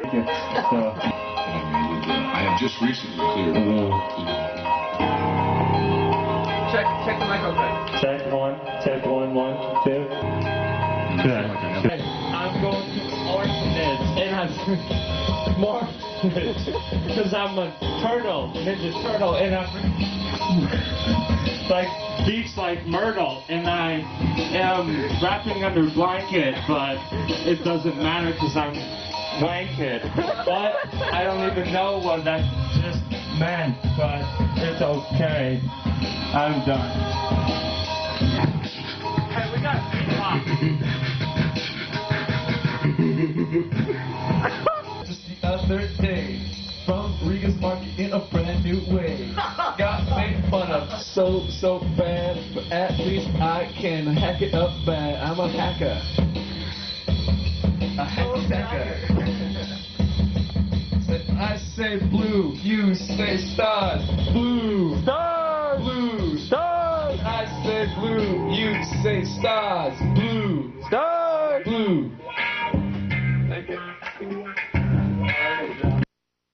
I have just recently cleared. Check the microphone. Check one, 1, 2. Good. I'm going to orphanage, and I'm more because I'm a turtle, Ninja Turtle, and I'm like beach like Myrtle, and I am wrapping under blanket, but it doesn't matter because I'm blanket. But I don't even know what that just meant, but it's okay. I'm done. Hey, we got Just the other day, from Riga's Market in a brand new way. Got made fun of so bad, but at least I can hack it up bad. I'm a hacker. A hacker. I say blue, you say stars. Blue. Stars. Blue. Stars. I say blue, you say stars. Blue. Stars. Blue.